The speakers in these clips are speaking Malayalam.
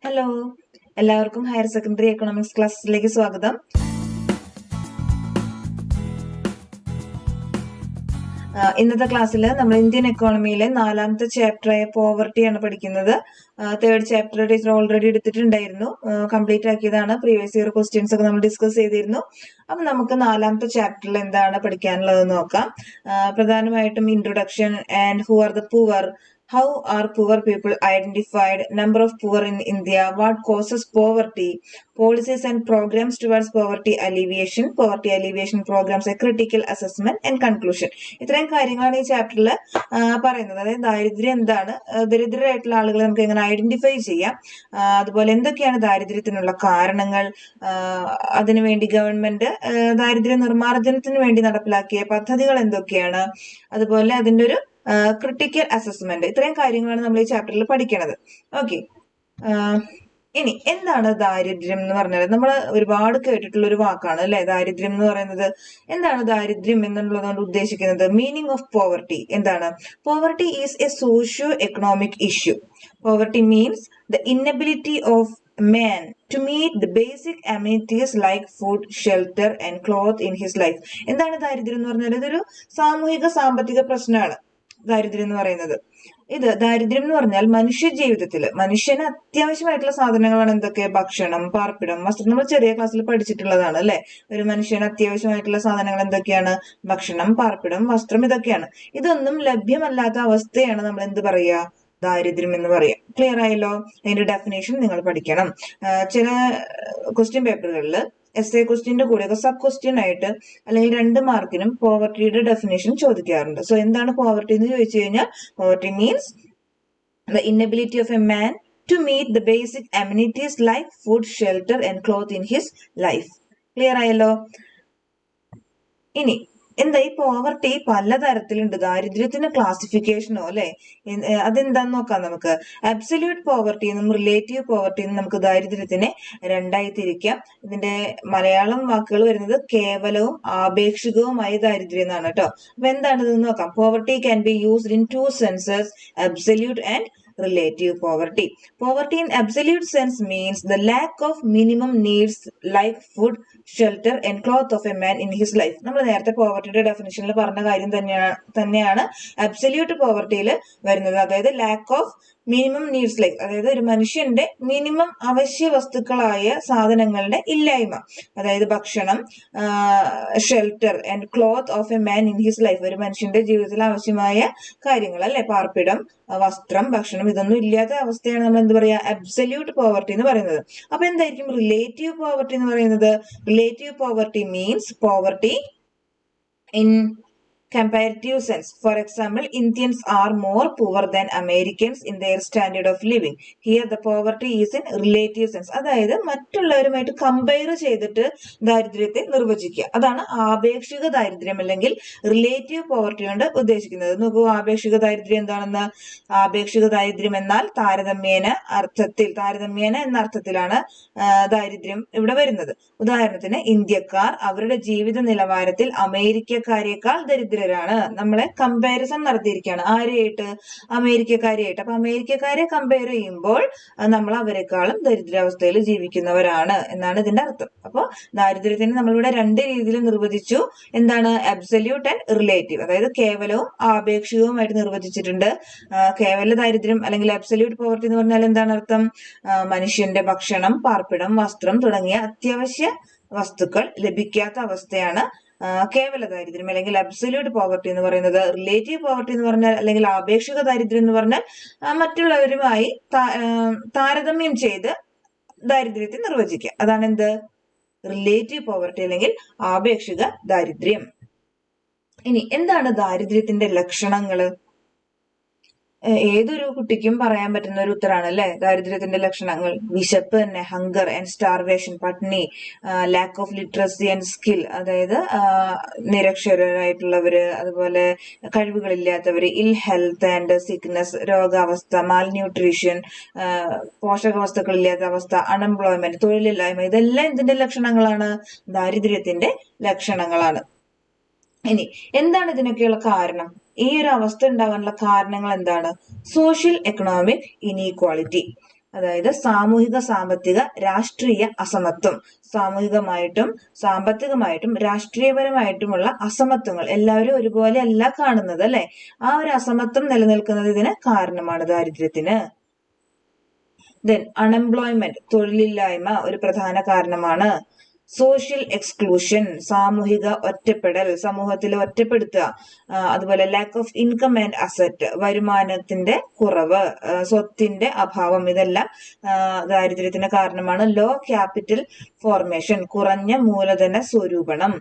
ഹലോ, എല്ലാവർക്കും ഹയർ സെക്കൻഡറി എക്കണോമിക്സ് ക്ലാസ്സിലേക്ക് സ്വാഗതം. ഇന്നത്തെ ക്ലാസ്സിൽ നമ്മൾ ഇന്ത്യൻ എക്കോണമിയിലെ 4ാമത്തെ ചാപ്റ്ററായ പോവർട്ടിയാണ് പഠിക്കുന്നത്. 3rd ചാപ്റ്റർ ടീച്ചർ ഓൾറെഡി എടുത്തിട്ടുണ്ടായിരുന്നു, കംപ്ലീറ്റ് ആക്കിയതാണ്. പ്രീവിയസ് ഇയർ ക്വസ്റ്റ്യൻസ് ഒക്കെ നമ്മൾ ഡിസ്കസ് ചെയ്തിരുന്നു. അപ്പൊ നമുക്ക് 4ാമത്തെ ചാപ്റ്ററിൽ എന്താണ് പഠിക്കാനുള്ളത് നോക്കാം. പ്രധാനമായിട്ടും introduction and who are the poor, how are poor people identified, number of poor in India, what causes poverty, policies and programs towards poverty alleviation programs, a critical assessment and conclusion. ഇത്രയും കാര്യങ്ങളാണ് ഈ ചാപ്റ്ററിൽ പറയുന്നത്. അതായത് ദാരിദ്ര്യം എന്താണ്, ദരിദ്രരായിട്ടുള്ള ആളുകളെ നമുക്ക് എങ്ങനെ ഐഡന്റിഫൈ ചെയ്യാം, അതുപോലെ എന്തൊക്കെയാണ് ദാരിദ്ര്യത്തിനുള്ള കാരണങ്ങൾ, അതിനുവേണ്ടി ഗവൺമെന്റ് ദാരിദ്ര്യ നിർമ്മാർജ്ജനത്തിന് വേണ്ടി നടപ്പിലാക്കിയ പദ്ധതികൾ എന്തൊക്കെയാണ്, അതുപോലെ അതിന്റെ ഒരു ക്രിട്ടിക്കൽ അസസ്മെന്റ്. ഇത്രയും കാര്യങ്ങളാണ് നമ്മൾ ഈ ചാപ്റ്ററിൽ പഠിക്കുന്നത്. ഓക്കെ, ഇനി എന്താണ് ദാരിദ്ര്യം എന്ന് പറഞ്ഞാൽ നമ്മൾ ഒരുപാട് കേട്ടിട്ടുള്ള ഒരു വാക്കാണ് അല്ലെ, ദാരിദ്ര്യം എന്ന് പറയുന്നത്. എന്താണ് ദാരിദ്ര്യം എന്നുള്ളതുകൊണ്ട് ഉദ്ദേശിക്കുന്നത്? മീനിങ് ഓഫ് പോവർട്ടി എന്താണ്? Poverty is A socio economic issue. Poverty means the inability of man to meet the basic amenities like food, shelter and cloth in his life. എന്താണ് ദാരിദ്ര്യം എന്ന് പറഞ്ഞാൽ? ഇതൊരു സാമൂഹിക സാമ്പത്തിക പ്രശ്നമാണ് ദാരിദ്ര്യം എന്ന് പറയുന്നത്. ഇത് ദാരിദ്ര്യം എന്ന് പറഞ്ഞാൽ മനുഷ്യ ജീവിതത്തിൽ മനുഷ്യന് അത്യാവശ്യമായിട്ടുള്ള സാധനങ്ങളാണ് എന്തൊക്കെ? ഭക്ഷണം, പാർപ്പിടം, വസ്ത്രം. നമ്മൾ ചെറിയ ക്ലാസ്സിൽ പഠിച്ചിട്ടുള്ളതാണ് അല്ലെ. ഒരു മനുഷ്യന് അത്യാവശ്യമായിട്ടുള്ള സാധനങ്ങൾ എന്തൊക്കെയാണ്? ഭക്ഷണം, പാർപ്പിടം, വസ്ത്രം, ഇതൊക്കെയാണ്. ഇതൊന്നും ലഭ്യമല്ലാത്ത അവസ്ഥയാണ് നമ്മൾ എന്ത് പറയുക? ദാരിദ്ര്യം എന്ന് പറയാം. ക്ലിയർ ആയല്ലോ? അതിന്റെ ഡെഫിനേഷൻ നിങ്ങൾ പഠിക്കണം. ചില ക്വസ്റ്റ്യൻ പേപ്പറുകളിൽ എസ് എ ക്വസ്റ്റ്യന്റെ കൂടെ സബ് ക്വസ്റ്റ്യൻ ആയിട്ട് അല്ലെങ്കിൽ 2 മാർക്കിനും പോവർട്ടിയുടെ ഡെഫിനേഷൻ ചോദിക്കാറുണ്ട്. സോ എന്താണ് പോവർട്ടി എന്ന് ചോദിച്ചു കഴിഞ്ഞാൽ, poverty means the inability of a man to meet the basic amenities like food, shelter and cloth in his life. Clear ആയല്ലോ? ഇനി എന്താ ഈ പോവർട്ടി പലതരത്തിലുണ്ട്. ദാരിദ്ര്യത്തിന് ക്ലാസിഫിക്കേഷനോ അല്ലെ, അതെന്താന്ന് നോക്കാം നമുക്ക്. അബ്സല്യൂട്ട് പോവർട്ടി എന്നും റിലേറ്റീവ് പോവർട്ടി എന്നും നമുക്ക് ദാരിദ്ര്യത്തിനെ 2ആയി തിരിക്കാം. ഇതിന്റെ മലയാളം വാക്കുകൾ വരുന്നത് കേവലവും ആപേക്ഷികവുമായ ദാരിദ്ര്യം എന്നാണ് കേട്ടോ. അപ്പൊ എന്താണ് ഇതെന്ന് നോക്കാം. Poverty can be used in 2 census, absolute and relative poverty. Poverty in absolute sense means the lack of minimum needs like food, shelter and cloth of a man in his life. നമ്മൾ നേരത്തെ പോവർട്ടിയുടെ ഡെഫിനിഷനിൽ പറഞ്ഞ കാര്യം തന്നെയാണ് അബ്സല്യൂട്ട് പോവർട്ടിയിൽ വരുന്നത്. അതായത് lack of minimum needs life, അതായത് ഒരു മനുഷ്യന്റെ മിനിമം അവശ്യ വസ്തുക്കളായ സാധനങ്ങളുടെ ഇല്ലായ്മ. അതായത് ഭക്ഷണം, shelter and cloth of a man in his life, ഒരു മനുഷ്യന്റെ ജീവിതത്തിൽ ആവശ്യമായ കാര്യങ്ങൾ അല്ലെ. പാർപ്പിടം, വസ്ത്രം, ഭക്ഷണം, ഇതൊന്നും ഇല്ലാത്ത അവസ്ഥയാണ് നമ്മൾ എന്ത് പറയാ? അബ്സല്യൂട്ട് പോവർട്ടി എന്ന് പറയുന്നത്. അപ്പൊ എന്തായിരിക്കും റിലേറ്റീവ് പോവർട്ടി എന്ന് പറയുന്നത്? Relative poverty means poverty in comparative sense. For example, Indians are more poor than Americans in their standard of living. Here the poverty is in relative sense. അതായത് മറ്റുള്ളവരുമായിട്ട് കമ്പയർ ചെയ്തിട്ട് ദാരിദ്ര്യത്തെ നിർവചിക്കുക. അതാണ് ആപേക്ഷിക ദാരിദ്ര്യം അല്ലെങ്കിൽ റിലേറ്റീവ് പോവർട്ടി കൊണ്ട് ഉദ്ദേശിക്കുന്നത്. നോക്കൂ, ആപേക്ഷിക ദാരിദ്ര്യം എന്താണെന്ന്. ആപേക്ഷിക ദാരിദ്ര്യം എന്നാൽ താരതമ്യേന എന്ന അർത്ഥത്തിലാണ് ദാരിദ്ര്യം ഇവിടെ വരുന്നത്. ഉദാഹരണത്തിന്, ഇന്ത്യക്കാർ അവരുടെ ജീവിത നിലവാരത്തിൽ അമേരിക്കക്കാരേക്കാൾ ദരിദ്രരാണ്. നമ്മളെ കമ്പാരിസൺ നടത്തിയിരിക്കുകയാണ്. ആരെയായിട്ട്? അമേരിക്കക്കാരെയായിട്ട്. അപ്പൊ അമേരിക്കക്കാരെ കമ്പയർ ചെയ്യുമ്പോൾ നമ്മൾ അവരെക്കാളും ദരിദ്രാവസ്ഥയിൽ ജീവിക്കുന്നവരാണ് എന്നാണ് ഇതിന്റെ അർത്ഥം. അപ്പോൾ ദാരിദ്ര്യത്തിന് നമ്മളിവിടെ 2 രീതിയിൽ നിർവചിച്ചു. എന്താണ്? Absolute and relative. അതായത് കേവലവും ആപേക്ഷികവുമായിട്ട് നിർവചിച്ചിട്ടുണ്ട്. കേവല ദാരിദ്ര്യം അല്ലെങ്കിൽ അബ്സല്യൂട്ട് പോവർട്ടി എന്ന് പറഞ്ഞാൽ എന്താണ് അർത്ഥം? മനുഷ്യന്റെ ഭക്ഷണം, പാർപ്പിടം, വസ്ത്രം തുടങ്ങിയ അത്യാവശ്യ വസ്തുക്കൾ ലഭിക്കാത്ത അവസ്ഥയാണ് കേവല ദാരിദ്ര്യം അല്ലെങ്കിൽ അബ്സല്യൂട്ട് പോവർട്ടി എന്ന് പറയുന്നത്. റിലേറ്റീവ് പോവർട്ടി എന്ന് പറഞ്ഞാൽ അല്ലെങ്കിൽ ആപേക്ഷിക ദാരിദ്ര്യം എന്ന് പറഞ്ഞാൽ മറ്റുള്ളവരുമായി താരതമ്യം ചെയ്ത് ദാരിദ്ര്യത്തെ നിർവചിക്കുക. അതാണ് എന്ത്? റിലേറ്റീവ് പോവർട്ടി അല്ലെങ്കിൽ ആപേക്ഷിക ദാരിദ്ര്യം. ഇനി എന്താണ് ദാരിദ്ര്യത്തിന്റെ ലക്ഷണങ്ങള്? ഏതൊരു കുട്ടിക്കും പറയാൻ പറ്റുന്ന ഒരു ഉത്തരാണ് അല്ലെ, ദാരിദ്ര്യത്തിന്റെ ലക്ഷണങ്ങൾ. വിശപ്പ് തന്നെ, ഹങ്കർ ആൻഡ് സ്റ്റാർവേഷൻ, പട്ടിണി, lack of literacy and skill, അതായത് നിരക്ഷരരായിട്ടുള്ളവര്, അതുപോലെ കഴിവുകളില്ലാത്തവര്, ഇൽ ഹെൽത്ത് ആൻഡ് സിക്നസ്, രോഗാവസ്ഥ, മാൽന്യൂട്രീഷൻ, പോഷകവസ്തുക്കളില്ലാത്ത അവസ്ഥ, അൺഎംപ്ലോയ്മെന്റ്, തൊഴിലില്ലായ്മ, ഇതെല്ലാം ഇതിന്റെ ലക്ഷണങ്ങളാണ്, ദാരിദ്ര്യത്തിന്റെ ലക്ഷണങ്ങളാണ്. ഇനി എന്താണ് ഇതിനൊക്കെയുള്ള കാരണം? ഈ ഒരു അവസ്ഥ ഉണ്ടാവാനുള്ള കാരണങ്ങൾ എന്താണ്? Social economic inequality. അതായത് സാമൂഹിക സാമ്പത്തിക രാഷ്ട്രീയ അസമത്വം. സാമൂഹികമായിട്ടും സാമ്പത്തികമായിട്ടും രാഷ്ട്രീയപരമായിട്ടുമുള്ള അസമത്വങ്ങൾ എല്ലാവരും ഒരുപോലെ അല്ല കാണുന്നത് അല്ലെ. ആ ഒരു അസമത്വം നിലനിൽക്കുന്നത് ഇതിന് കാരണമാണ്, ദാരിദ്ര്യത്തിന്. ദെൻ അൺഎംപ്ലോയ്മെന്റ്, തൊഴിലില്ലായ്മ ഒരു പ്രധാന കാരണമാണ്. സോഷ്യൽ എക്സ്ക്ലൂഷൻ, സാമൂഹിക ഒറ്റപ്പെടൽ, സമൂഹത്തിൽ ഒറ്റപ്പെടുത്തുക. അതുപോലെ lack of income and asset, വരുമാനത്തിന്റെ കുറവ്, സ്വത്തിന്റെ അഭാവം, ഇതെല്ലാം ദാരിദ്ര്യത്തിന് കാരണമാണ്. ലോ ക്യാപിറ്റൽ ഫോർമേഷൻ, കുറഞ്ഞ മൂലധന സ്വരൂപണം.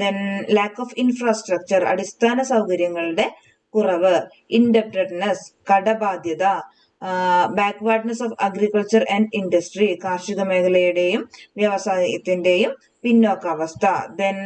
ദെൻ ലാക്ക് ഓഫ് ഇൻഫ്രാസ്ട്രക്ചർ, അടിസ്ഥാന സൗകര്യങ്ങളുടെ കുറവ്. ഇൻഡെപ്റ്റഡ്നെസ്, കടബാധ്യത. Backwardness of agriculture and industry, കാർഷിക മേഖലയുടെയും വ്യവസായത്തിന്റെയും പിന്നോക്കാവസ്ഥ. ദെൻ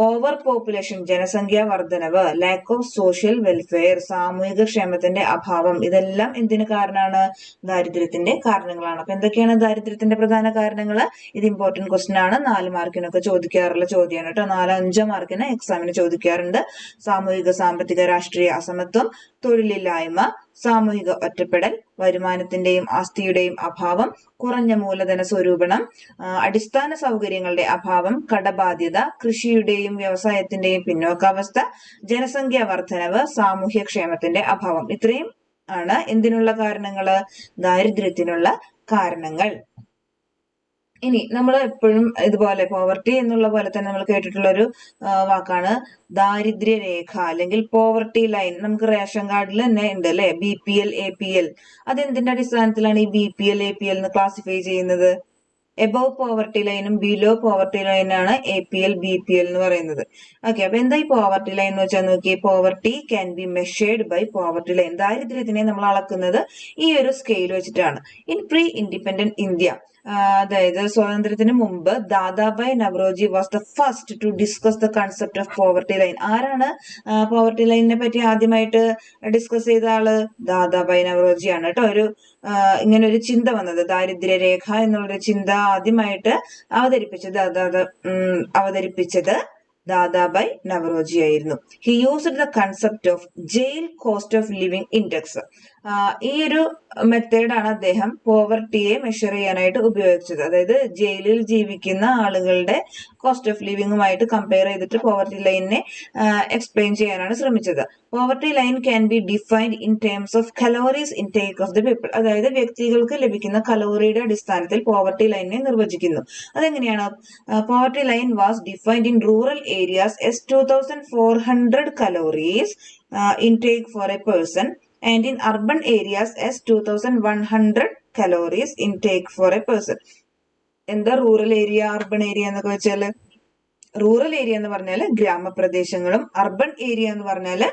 ഓവർ പോപ്പുലേഷൻ, ജനസംഖ്യാ വർധനവ്. ലാക്ക് ഓഫ് സോഷ്യൽ വെൽഫെയർ, സാമൂഹിക ക്ഷേമത്തിന്റെ അഭാവം. ഇതെല്ലാം എന്തിന് കാരണമാണ്? ദാരിദ്ര്യത്തിന്റെ കാരണങ്ങളാണ്. അപ്പൊ എന്തൊക്കെയാണ് ദാരിദ്ര്യത്തിന്റെ പ്രധാന കാരണങ്ങൾ? ഇത് ഇമ്പോർട്ടന്റ് ക്വസ്റ്റ്യൻ ആണ്, 4 മാർക്കിനൊക്കെ ചോദിക്കാറുള്ള ചോദ്യമാണ് കേട്ടോ. 4-5 മാർക്കിന് എക്സാമിന് ചോദിക്കാറുണ്ട്. സാമൂഹിക സാമ്പത്തിക രാഷ്ട്രീയ അസമത്വം, തൊഴിലില്ലായ്മ, സാമൂഹിക ഒറ്റപ്പെടൽ, വരുമാനത്തിന്റെയും ആസ്തിയുടെയും അഭാവം, കുറഞ്ഞ മൂലധന സ്വരൂപണം, അടിസ്ഥാന സൗകര്യങ്ങളുടെ അഭാവം, കടബാധ്യത, കൃഷിയുടെയും വ്യവസായത്തിന്റെയും പിന്നോക്കാവസ്ഥ, ജനസംഖ്യാ വർധനവ്, സാമൂഹ്യക്ഷേമത്തിന്റെ അഭാവം. ഇത്രയും ആണ് എന്തിനുള്ള കാരണങ്ങള്? ദാരിദ്ര്യത്തിനുള്ള കാരണങ്ങൾ. ഇനി നമ്മൾ എപ്പോഴും ഇതുപോലെ പോവർട്ടി എന്നുള്ള പോലെ തന്നെ നമ്മൾ കേട്ടിട്ടുള്ള ഒരു വാക്കാണ് ദാരിദ്ര്യരേഖ അല്ലെങ്കിൽ പോവർട്ടി ലൈൻ. നമുക്ക് റേഷൻ കാർഡിൽ തന്നെ ഉണ്ട് അല്ലെ, BPL APL. അതെന്തിന്റെ അടിസ്ഥാനത്തിലാണ് ഈ BPL APL എന്ന് ക്ലാസിഫൈ ചെയ്യുന്നത്? എബവ് പോവർട്ടി ലൈനും ബിലോ പോവർട്ടി ലൈനാണ് APL BPL എന്ന് പറയുന്നത്. ഓക്കെ, അപ്പൊ എന്താ ഈ പോവർട്ടി ലൈൻ എന്ന് വെച്ചാൽ നോക്കിയേ. Poverty can be measured by poverty line. ദാരിദ്ര്യത്തിനെ നമ്മൾ അളക്കുന്നത് ഈ ഒരു സ്കെയിൽ വെച്ചിട്ടാണ്. ഇൻ പ്രീ ഇൻഡിപെൻഡന്റ് ഇന്ത്യ, അതായത് സ്വാതന്ത്ര്യത്തിന് മുമ്പ് Dadabhai Naoroji was the first to discuss the concept of poverty line. ആരാണ് പോവർട്ടി ലൈനിനെ പറ്റി ആദ്യമായിട്ട് ഡിസ്കസ് ചെയ്ത ആള്? ദാദാബായ് നവറോജി ആണ് കേട്ടോ. ഇങ്ങനെ ഒരു ചിന്ത വന്നത്, ദാരിദ്ര്യരേഖ എന്നുള്ളൊരു ചിന്ത ആദ്യമായിട്ട് അവതരിപ്പിച്ചത് ദാദാബായ് നവറോജി ആയിരുന്നു. He used the concept of jail cost of living index. ഈ ഒരു മെത്തേഡാണ് അദ്ദേഹം പോവർട്ടിയെ മെഷർ ചെയ്യാനായിട്ട് ഉപയോഗിച്ചത്. അതായത് ജയിലിൽ ജീവിക്കുന്ന ആളുകളുടെ കോസ്റ്റ് ഓഫ് ലിവിംഗുമായിട്ട് കമ്പയർ ചെയ്തിട്ട് പോവർട്ടി ലൈനിനെ എക്സ്പ്ലെയിൻ ചെയ്യാനാണ് ശ്രമിച്ചത്. Poverty line can be defined in terms of calories intake of the people. അതായത് വ്യക്തികൾക്ക് ലഭിക്കുന്ന കലോറിയുടെ അടിസ്ഥാനത്തിൽ പോവർട്ടി ലൈനിനെ നിർവചിക്കുന്നു. അതെങ്ങനെയാണ്? Poverty line was defined in rural areas as 2400 calories intake for a person and in urban areas as 2100 calories intake for a person. എന്താ റൂറൽ ഏരിയ, അർബൺ ഏരിയ എന്നൊക്കെ വെച്ചാല്? റൂറൽ ഏരിയ എന്ന് പറഞ്ഞാല് ഗ്രാമപ്രദേശങ്ങളും അർബൻ ഏരിയ എന്ന് പറഞ്ഞാല്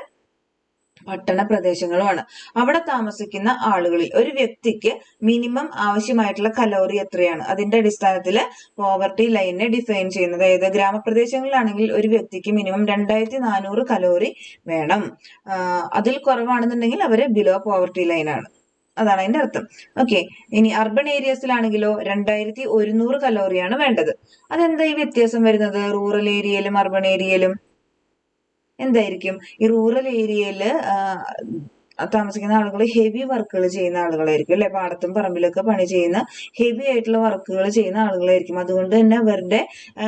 പട്ടണ പ്രദേശങ്ങളുമാണ്. അവിടെ താമസിക്കുന്ന ആളുകളിൽ ഒരു വ്യക്തിക്ക് മിനിമം ആവശ്യമായിട്ടുള്ള കലോറി എത്രയാണ്, അതിന്റെ അടിസ്ഥാനത്തിൽ പോവർട്ടി ലൈനിനെ ഡിഫൈൻ ചെയ്യുന്നത്. അതായത് ഗ്രാമപ്രദേശങ്ങളിലാണെങ്കിൽ ഒരു വ്യക്തിക്ക് മിനിമം 2400 കലോറി വേണം. അതിൽ കുറവാണെന്നുണ്ടെങ്കിൽ അവര് ബിലോ പോവർട്ടി ലൈനാണ്. അതാണ് അതിന്റെ അർത്ഥം. ഓക്കെ, ഇനി അർബൻ ഏരിയസിലാണെങ്കിലോ 2100 കലോറിയാണ് വേണ്ടത്. അതെന്താ ഈ വ്യത്യാസം വരുന്നത് റൂറൽ ഏരിയയിലും അർബൻ ഏരിയയിലും? എന്തായിരിക്കും? ഈ റൂറൽ ഏരിയയില് താമസിക്കുന്ന ആളുകൾ ഹെവി വർക്കുകൾ ചെയ്യുന്ന ആളുകളായിരിക്കും അല്ലെ. പാടത്തും പറമ്പിലൊക്കെ പണി ചെയ്യുന്ന ഹെവി ആയിട്ടുള്ള വർക്കുകൾ ചെയ്യുന്ന ആളുകളായിരിക്കും. അതുകൊണ്ട് തന്നെ അവരുടെ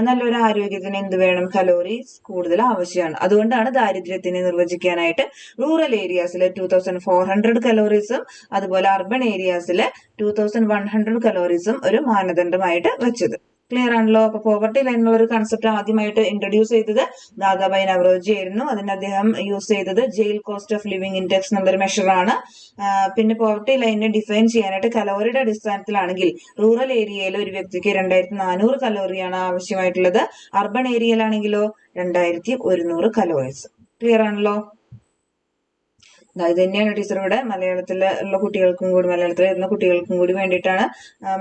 നല്ലൊരു ആരോഗ്യത്തിന് എന്ത് വേണം? കലോറീസ് കൂടുതൽ ആവശ്യമാണ്. അതുകൊണ്ടാണ് ദാരിദ്ര്യത്തിനെ നിർവചിക്കാനായിട്ട് റൂറൽ ഏരിയാസിൽ 2400 കലോറീസും അതുപോലെ അർബൻ ഏരിയാസിൽ 2100 കലോറീസും ഒരു മാനദണ്ഡമായിട്ട് വെച്ചത്. ക്ലിയർ ആണല്ലോ? അപ്പൊ പോവർട്ടി ലൈൻ എന്നുള്ള ഒരു കൺസെപ്റ്റ് ആദ്യമായിട്ട് ഇൻട്രൊഡ്യൂസ് ചെയ്തത് ദാദാബായ് നവറോജി ആയിരുന്നു. അതിന് അദ്ദേഹം യൂസ് ചെയ്തത് jail cost of living index എന്നുള്ളൊരു മെഷറാണ്. പിന്നെ പോവർട്ടി ലൈനിനെ ഡിഫൈൻ ചെയ്യാനായിട്ട് കലോറിയുടെ അടിസ്ഥാനത്തിലാണെങ്കിൽ റൂറൽ ഏരിയയിൽ ഒരു വ്യക്തിക്ക് 2400 കലോറിയാണ് ആവശ്യമായിട്ടുള്ളത്. Urban ഏരിയയിലാണെങ്കിലോ 2100 calories. ക്ലിയർ ആണല്ലോ? ഇത് തന്നെയാണ് ടീച്ചർ ഇവിടെ മലയാളത്തിലുള്ള കുട്ടികൾക്കും കൂടി, മലയാളത്തിൽ വരുന്ന കുട്ടികൾക്കും കൂടി വേണ്ടിയിട്ടാണ്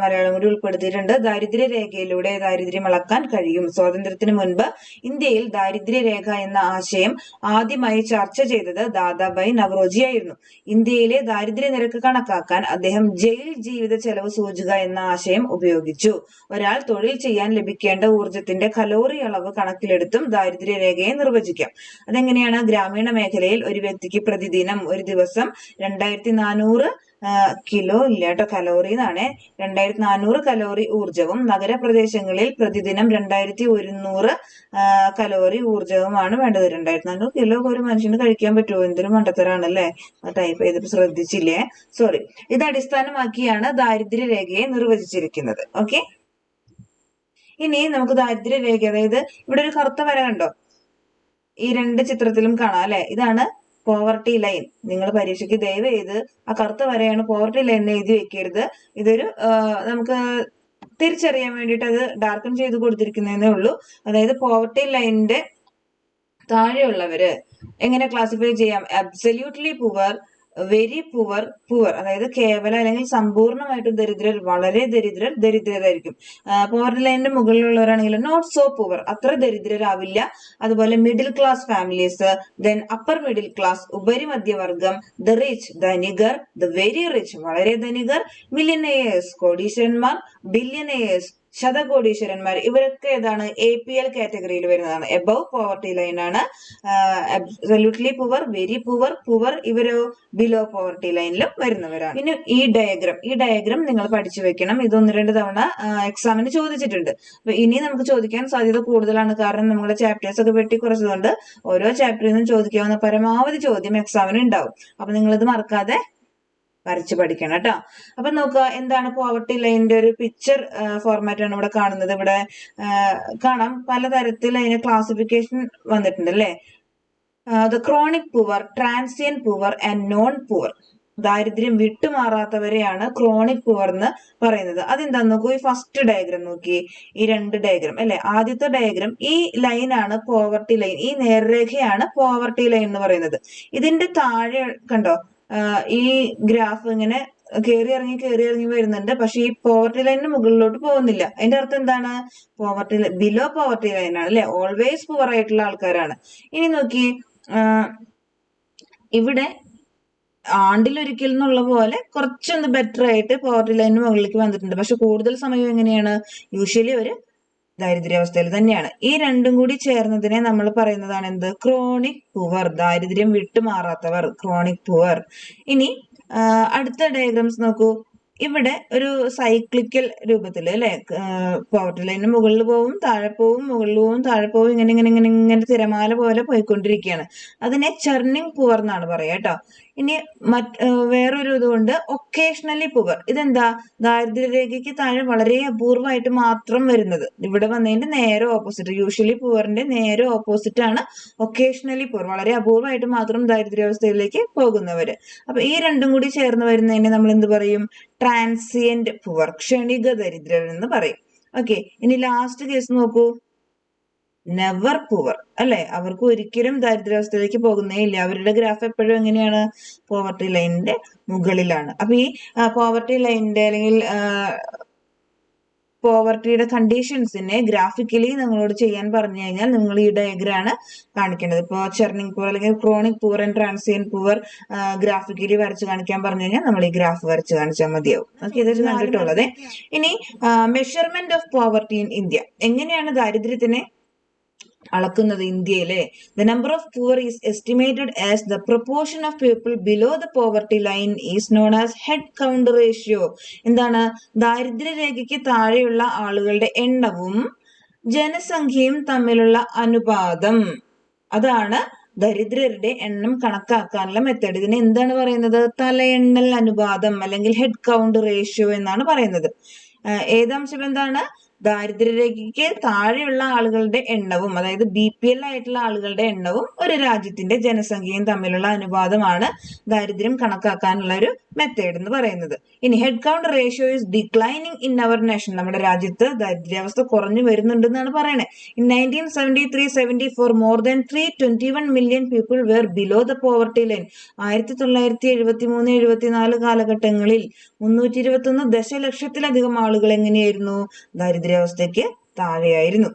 മലയാളം കൂടി ഉൾപ്പെടുത്തിയിട്ടുണ്ട്. ദാരിദ്ര്യ രേഖയിലൂടെ ദാരിദ്ര്യം അളക്കാൻ കഴിയും. സ്വാതന്ത്ര്യത്തിന് മുൻപ് ഇന്ത്യയിൽ ദാരിദ്ര്യരേഖ എന്ന ആശയം ആദ്യമായി ചർച്ച ചെയ്തത് ദാദാബായ് നവറോജി ആയിരുന്നു. ഇന്ത്യയിലെ ദാരിദ്ര്യ നിരക്ക് കണക്കാക്കാൻ അദ്ദേഹം ജയിൽ ജീവിത ചെലവ് സൂചിക എന്ന ആശയം ഉപയോഗിച്ചു. ഒരാൾ തൊഴിൽ ചെയ്യാൻ ലഭിക്കേണ്ട ഊർജത്തിന്റെ കലോറി അളവ് കണക്കിലെടുത്തും ദാരിദ്ര്യരേഖയെ നിർവചിക്കാം. അതെങ്ങനെയാണ്? ഗ്രാമീണ മേഖലയിൽ ഒരു വ്യക്തിക്ക് പ്രതിദിനം ഒരു ദിവസം 2400 കിലോ ഇല്ല കേട്ടോ, കലോറി എന്നാണ്. 2400 കലോറി ഊർജവും നഗരപ്രദേശങ്ങളിൽ പ്രതിദിനം 2100 കലോറി ഊർജവുമാണ് വേണ്ടത്. 2400 കിലോ ഒരു മനുഷ്യന് കഴിക്കാൻ പറ്റുമോ? എന്തൊരു മണ്ടത്തരാണല്ലേ, ടൈപ്പ് ചെയ്തിട്ട് ശ്രദ്ധിച്ചില്ലേ, സോറി. ഇത് അടിസ്ഥാനമാക്കിയാണ് ദാരിദ്ര്യരേഖയെ നിർവചിച്ചിരിക്കുന്നത്. ഓക്കെ, ഇനി നമുക്ക് ദാരിദ്ര്യരേഖ, അതായത് ഇവിടെ ഒരു കറുത്ത വര കണ്ടോ, ഈ രണ്ട് ചിത്രത്തിലും കാണാം അല്ലെ, ഇതാണ് പോവർട്ടി ലൈൻ. നിങ്ങൾ പരീക്ഷയ്ക്ക് ദയവ് ചെയ്ത് ആ കറുത്ത വരയാണ് പോവർട്ടി ലൈൻ എഴുതി വെക്കരുത്. ഇതൊരു നമുക്ക് തിരിച്ചറിയാൻ വേണ്ടിയിട്ട് അത് ഡാർക്കൺ ചെയ്ത് കൊടുത്തിരിക്കുന്നതേ ഉള്ളൂ. അതായത് പോവർട്ടി ലൈനിന്റെ താഴെയുള്ളവര് എങ്ങനെ ക്ലാസിഫൈ ചെയ്യാം? Absolutely poor, very poor, poor, അതായത് കേവല അല്ലെങ്കിൽ സമ്പൂർണ്ണമായിട്ടും ദരിദ്രർ, വളരെ ദരിദ്രർ, ദരിദ്രരായിരിക്കും. പോവർട്ടി ലൈനിന്റെ മുകളിലുള്ളവരാണെങ്കിൽ നോട്ട് സോ പുവർ, അത്ര ദരിദ്രരാവില്ല. അതുപോലെ middle class families, then upper middle class, ഉപരിമധ്യവർഗം, ദ റിച്ച്, ധനികർ, ദ വെരി റിച്ച്, വളരെ ധനികർ, മില്യനേഴ്സ്, കോടീശ്വരന്മാർ, ബില്യനേഴ്സ്, ശതകോടീശ്വരന്മാർ, ഇവരൊക്കെ ഏതാണ്? APL കാറ്റഗറിയിൽ വരുന്നതാണ്. എബവ് പോവർട്ടി ലൈൻ ആണ്. Absolutely poor, very poor, poor, ഇവരോ ബിലോ പോവർട്ടി ലൈനിലും വരുന്നവരാണ്. പിന്നെ ഈ ഡയഗ്രം നിങ്ങൾ പഠിച്ചു വെക്കണം. ഇത് 1-2 തവണ എക്സാമിന് ചോദിച്ചിട്ടുണ്ട്. അപ്പൊ ഇനി നമുക്ക് ചോദിക്കാൻ സാധ്യത കൂടുതലാണ്, കാരണം നമ്മുടെ ചാപ്റ്റേഴ്സ് ഒക്കെ വെട്ടിക്കുറച്ചതുകൊണ്ട് ഓരോ ചാപ്റ്ററിൽ നിന്നും ചോദിക്കാവുന്ന പരമാവധി ചോദ്യം എക്സാമിന് ഉണ്ടാവും. അപ്പൊ നിങ്ങളിത് മറക്കാതെ വരച്ച് പഠിക്കണം കേട്ടോ. അപ്പൊ നോക്കുക, എന്താണ് പോവർട്ടി ലൈനിന്റെ ഒരു പിക്ചർ ഫോർമാറ്റ് ആണ് ഇവിടെ കാണുന്നത്. ഇവിടെ കാണാം പലതരത്തിൽ അതിന് ക്ലാസിഫിക്കേഷൻ വന്നിട്ടുണ്ട് അല്ലെ. The chronic poor, transient poor and non poor. ദാരിദ്ര്യം വിട്ടുമാറാത്തവരെയാണ് ക്രോണിക് പുവർ എന്ന് പറയുന്നത്. അതെന്താന്ന് നോക്കൂ, ഈ ഫസ്റ്റ് ഡയഗ്രം നോക്കി, ഈ 2 ഡയഗ്രം അല്ലെ. ആദ്യത്തെ ഡയഗ്രം, ഈ ലൈനാണ് പോവർട്ടി ലൈൻ, ഈ നേർരേഖയാണ് പോവർട്ടി ലൈൻ എന്ന് പറയുന്നത്. ഇതിന്റെ താഴെ കണ്ടോ, ഈ ഗ്രാഫ് ഇങ്ങനെ കയറി ഇറങ്ങി വരുന്നുണ്ട്. പക്ഷെ ഈ പോവർട്ടി ലൈനിന് മുകളിലോട്ട് പോകുന്നില്ല. അതിന്റെ അർത്ഥം എന്താണ്? പോവർട്ടി ബിലോ പോവർട്ടി ലൈൻ ആണ് അല്ലെ, ഓൾവേസ് പുവർ ആയിട്ടുള്ള ആൾക്കാരാണ്. ഇനി നോക്കി, ഇവിടെ ആണ്ടിലൊരിക്കൽ എന്നുള്ള പോലെ കുറച്ചൊന്ന് ബെറ്റർ ആയിട്ട് പോവർട്ടി ലൈനിന് മുകളിലേക്ക് വന്നിട്ടുണ്ട്. പക്ഷെ കൂടുതൽ സമയം എങ്ങനെയാണ്? യൂഷ്വലി ഒരു ദാരിദ്ര്യാവസ്ഥയിൽ തന്നെയാണ്. ഈ രണ്ടും കൂടി ചേർന്നതിനെ നമ്മൾ പറയുന്നതാണ് എന്ത്? ക്രോണിക് പുവർ, ദാരിദ്ര്യം വിട്ടുമാറാത്തവർ, ക്രോണിക് പുവർ. ഇനി അടുത്ത ഡയഗ്രാംസ് നോക്കൂ. ഇവിടെ ഒരു സൈക്ലിക്കൽ രൂപത്തിൽ അല്ലെ, പോവർട്ടി ലൈനിന് മുകളിൽ പോവും, താഴെ പോവും, മുകളിൽ പോവും, താഴെ പോവും, ഇങ്ങനെ തിരമാല പോലെ പോയിക്കൊണ്ടിരിക്കുകയാണ്. അതിനെ ചർണിങ് പുവർ എന്നാണ് പറയാ കേട്ടോ. ഇനി വേറൊരു ഇതുകൊണ്ട് ഒക്കേഷണലി പുവർ. ഇതെന്താ? ദാരിദ്ര്യരേഖയ്ക്ക് താഴെ വളരെ അപൂർവമായിട്ട് മാത്രം വരുന്നത്. ഇവിടെ വന്നതിന്റെ നേരെ ഓപ്പോസിറ്റ്, യൂഷ്വലി പുവറിന്റെ നേരെ ഓപ്പോസിറ്റ് ആണ് ഒക്കേഷണലി പുവർ, വളരെ അപൂർവമായിട്ട് മാത്രം ദാരിദ്ര്യാവസ്ഥയിലേക്ക് പോകുന്നവര്. അപ്പൊ ഈ രണ്ടും കൂടി ചേർന്ന് വരുന്നതിനെ നമ്മൾ എന്ത് പറയും? ട്രാൻസിയന്റ് പുവർ, ക്ഷണിക ദരിദ്രർ എന്ന് പറയും. ഓക്കെ, ഇനി ലാസ്റ്റ് കേസ് നോക്കൂ, നെവർ പുവർ അല്ലെ, അവർക്ക് ഒരിക്കലും ദാരിദ്ര്യാവസ്ഥയിലേക്ക് പോകുന്നേ ഇല്ല. അവരുടെ ഗ്രാഫ് എപ്പോഴും എങ്ങനെയാണ്? പോവർട്ടി ലൈനിന്റെ മുകളിലാണ്. അപ്പൊ ഈ പോവർട്ടി ലൈനിന്റെ അല്ലെങ്കിൽ പോവർട്ടിയുടെ കണ്ടീഷൻസിനെ ഗ്രാഫിക്കലി നിങ്ങളോട് ചെയ്യാൻ പറഞ്ഞു കഴിഞ്ഞാൽ നിങ്ങൾ ഈ ഡയഗ്രാണ് കാണിക്കേണ്ടത്. ഇപ്പോൾ ചർണിങ് പുവർ അല്ലെങ്കിൽ chronic poor and transient poor graphically വരച്ച് കാണിക്കാൻ പറഞ്ഞു കഴിഞ്ഞാൽ നമ്മൾ ഈ ഗ്രാഫ് വരച്ച് കാണിച്ചാൽ മതിയാവും. ഓക്കെ, ഇത് കണ്ടിട്ടുള്ളത്. ഇനി measurement of poverty in India, എങ്ങനെയാണ് ദാരിദ്ര്യത്തിനെ അളക്കുന്നത് ഇന്ത്യയിലെ? The number of poor is estimated as the proportion of people below the poverty line is known as head count ratio. എന്താണ്? ദാരിദ്ര്യരേഖയ്ക്ക് താഴെയുള്ള ആളുകളുടെ എണ്ണവും ജനസംഖ്യയും തമ്മിലുള്ള അനുപാതം. അതാണ് ദരിദ്രരുടെ എണ്ണം കണക്കാക്കാനുള്ള മെത്തേഡ്. ഇതിനെ എന്താണ് പറയുന്നത്? തലയെണ്ണൽ അനുപാതം അല്ലെങ്കിൽ ഹെഡ് കൗണ്ട് റേഷ്യോ എന്നാണ് പറയുന്നത്. ഏതംശം എന്താണ്? ദാരിദ്ര്യരേഖയ്ക്ക് താഴെയുള്ള ആളുകളുടെ എണ്ണവും, അതായത് BPL ആയിട്ടുള്ള ആളുകളുടെ എണ്ണവും ഒരു രാജ്യത്തിന്റെ ജനസംഖ്യയും തമ്മിലുള്ള അനുപാതമാണ് ദാരിദ്ര്യം കണക്കാക്കാനുള്ള ഒരു മെത്തേഡ് എന്ന് പറയുന്നത്. ഇനി head count ratio is declining in our nation, നമ്മുടെ രാജ്യത്ത് ദാരിദ്ര്യാവസ്ഥ കുറഞ്ഞു വരുന്നുണ്ടെന്നാണ് പറയണേ. In 1973-74 more than 321 million people were below the poverty line. 1973-74 കാലഘട്ടങ്ങളിൽ 321 ദശലക്ഷത്തിലധികം ആളുകൾ എങ്ങനെയായിരുന്നു? ദാരിദ്ര്യാവസ്ഥയ്ക്ക് താഴെയായിരുന്നു.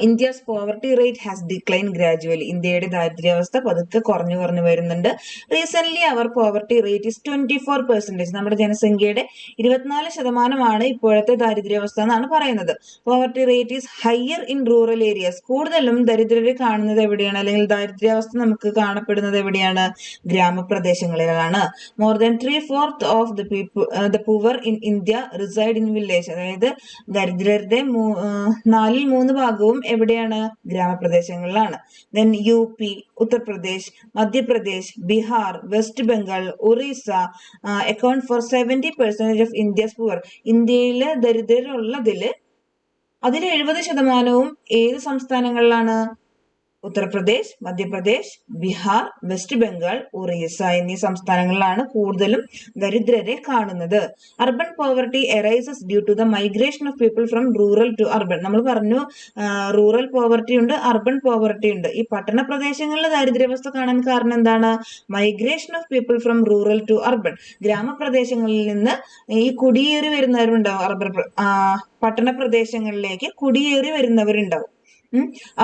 India's poverty rate has decline gradually. ഇന്ത്യയുടെ ദാരിദ്ര്യാവസ്ഥ പതുക്കെ കുറഞ്ഞു വരുന്നുണ്ട്. Recent our poverty rate is 24%. നമ്മുടെ ജനസംഖ്യയുടെ 24% ഇപ്പോഴത്തെ ദാരിദ്ര്യാവസ്ഥ എന്നാണ് പറയുന്നത്. Poverty rate is higher in rural areas. കൂടുതലും ദരിദ്രരെ കാണുന്നത് എവിടെയാണ്, അല്ലെങ്കിൽ ദാരിദ്ര്യാവസ്ഥ നമുക്ക് കാണപ്പെടുന്നത് എവിടെയാണ്? ഗ്രാമപ്രദേശങ്ങളിലാണ്. More than 3/4 of the poor in India reside in village. അതായത് ദരിദ്രരുടെ 3/4 എവിടെയാണ്? ഗ്രാമപ്രദേശങ്ങളിലാണ്. Then UP, Uttar Pradesh, Madhya Pradesh, Bihar, West Bengal, Orissa account for 70% of India's poor. ഇന്ത്യയില് ദരിദ്രരുള്ളതില് അതിൽ 70% ഏത് സംസ്ഥാനങ്ങളിലാണ്? ഉത്തർപ്രദേശ്, മധ്യപ്രദേശ്, ബീഹാർ, വെസ്റ്റ് ബംഗാൾ, ഒറീസ എന്നീ സംസ്ഥാനങ്ങളിലാണ് കൂടുതലും ദരിദ്രരെ കാണുന്നത്. Urban poverty arises due to the migration of people from rural to urban. നമ്മൾ പറഞ്ഞു റൂറൽ പോവർട്ടി ഉണ്ട്, അർബൻ പോവർട്ടി ഉണ്ട്. ഈ പട്ടണ പ്രദേശങ്ങളിലെ ദാരിദ്ര്യാവസ്ഥ കാണാൻ കാരണം എന്താണ്? Migration of people from rural to urban. ഗ്രാമപ്രദേശങ്ങളിൽ നിന്ന് ഈ കുടിയേറി വരുന്നവരുണ്ടാവും, പട്ടണ പ്രദേശങ്ങളിലേക്ക് കുടിയേറി വരുന്നവരുണ്ടാവും.